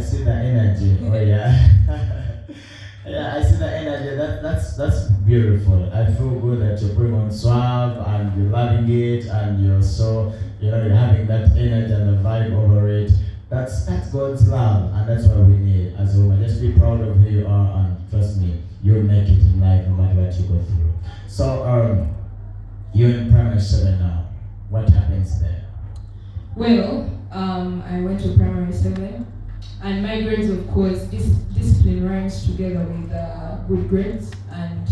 see the energy. Oh yeah. Yeah, I see the energy. That's beautiful. I feel good that you're putting on SWAB and you're loving it and you're so you're having that energy and the vibe over it. That's God's love, and that's what we need as a woman. Just be proud of who you are, and trust me, you'll make it in life no matter what you go through. So you're in primary 7 now. What happens there? Well, I went to primary 7, and my grades, of course, discipline rhymes together with good grades, and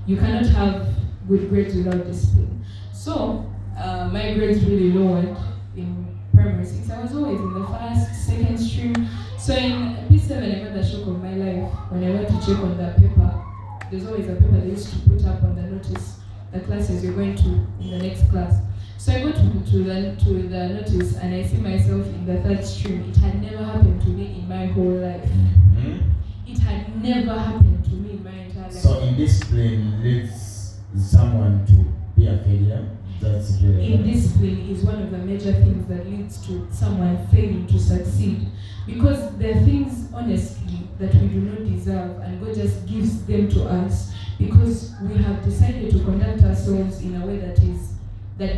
you cannot have good grades without discipline. So my grades really lowered in primary 6. I was always in the first, second stream. So in P7, I got the shock of my life when I went to check on the paper. There's always a paper they used to put up on the notice, the classes you're going to in the next class. So I go to the notice, and I see myself in the 3rd stream. It had never happened to me in my whole life. Mm-hmm. It had never happened to me in my entire life. So indiscipline leads someone to be a failure. That's really indiscipline is one of the major things that leads to someone failing to succeed, because there are things, honestly, that we do not deserve, and God just gives them to us because we have decided to conduct ourselves in a way that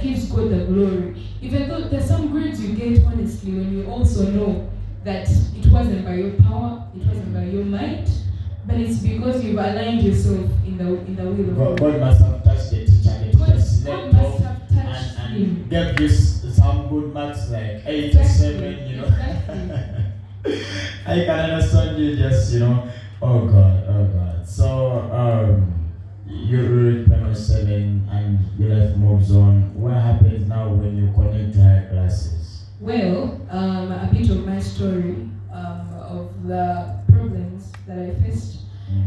gives God the glory. Even though there's some grades you get, honestly, when you also know that it wasn't by your power, it wasn't by your might, but it's because you've aligned yourself in the will of God. God must have touched the teacher. God must have touched him. Gave you some good marks, like 8 or 7, you know. Exactly. I can understand you just, oh God. So, you read primary 7 and your life moves on. What happens now when you connect to higher classes? Well, a bit of my story of the problems that I faced.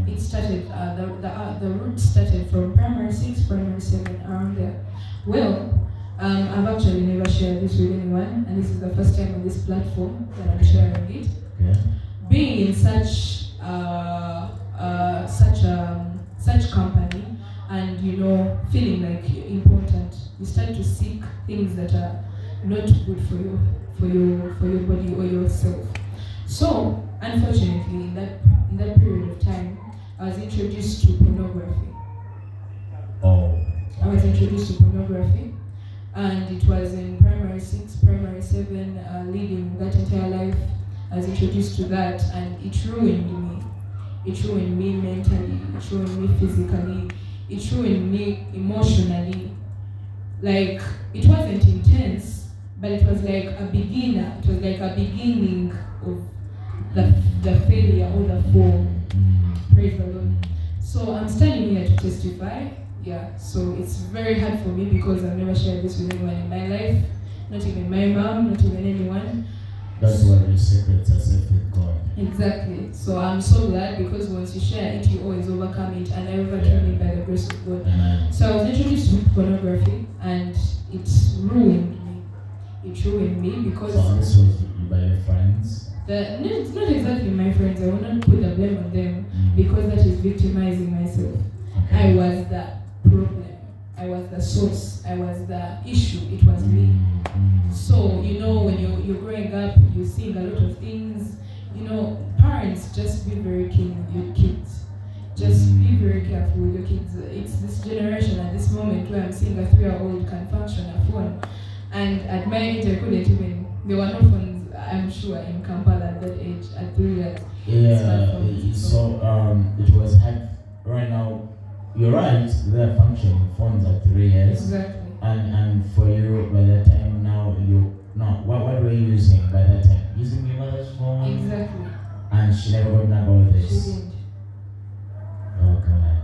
It started, the route started from primary 6, primary 7, around there. Well, I've actually never shared this with anyone, and this is the first time on this platform that I'm sharing it. Yeah. Being in such company, and feeling like you're important, you start to seek things that are not good for your body or yourself. So, unfortunately, in that period of time, I was introduced to pornography. Oh. I was introduced to pornography, and it was in primary 6, primary 7, leading that entire life. I was introduced to that, and it ruined me. It ruined me mentally, it ruined me physically, it ruined me emotionally. Like, it wasn't intense, but it was like a beginner. It was like a beginning of the failure or the fall. Praise the Lord. So I'm standing here to testify. Yeah, so it's very hard for me because I've never shared this with anyone in my life. Not even my mom, not even anyone. That's why your secrets are safe with God. Exactly. So I'm so glad, because once you share it, you always overcome it, and I overcame it by the grace of God. Amen. So I was introduced to pornography, and it ruined me. It ruined me because... So this was by your friends? It's not exactly my friends. I will not put the blame on them, because that is victimizing myself. Okay. I was the problem. I was the source. I was the issue. It was me. So, when you're growing up, you're seeing a lot of things. Parents, just be very keen with your kids. Just be very careful with your kids. It's this generation at this moment where I'm seeing a 3-year-old can function a phone. And at my age, I couldn't even, there were no phones, I'm sure, in Kampala at that age, at 3 years. Yeah, so it was hard. Right now, you're right, they're functioning phones at 3 years. Exactly. And for you, by that time now, what were you using by that time? Using your mother's phone? Exactly. And she never got about this? She didn't. Oh God.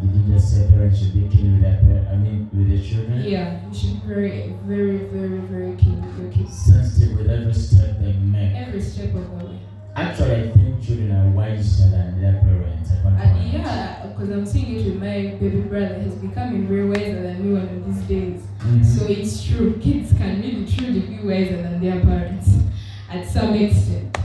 Did you just say parents should be keen with their children? Yeah, you should be very, very, very, very keen with your kids. Sensitive with every step they make. Every step of the way. Actually, I think children are wiser than their parents. Yeah, because I'm seeing it with my baby brother. He's becoming very wiser than me one of these days. Mm-hmm. So it's true. Kids can really truly be wiser than their parents at some extent.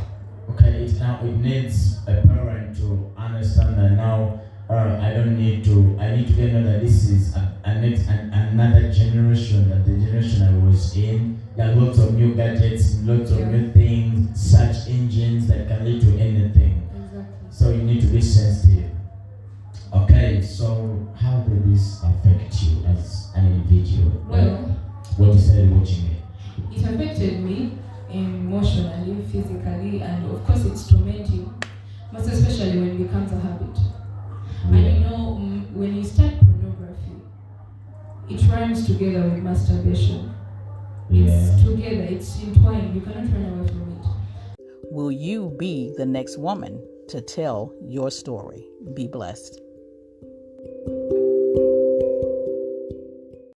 Okay, it needs a parent to understand that now or I need to get know that this is another generation, that the generation I was in. There are lots of new gadgets, lots of new things, search engines that can lead to anything. Exactly. So you need to be sensitive. Okay, so how did this affect you as an individual? Well, when you started watching it? It affected me emotionally, physically, and of course it's tormenting, most especially when it becomes a habit. Yeah. And you know, when you start pornography, it rhymes together with masturbation. It's together, it's entwined, you cannot run away from it. Will you be the next woman to tell your story? Be blessed.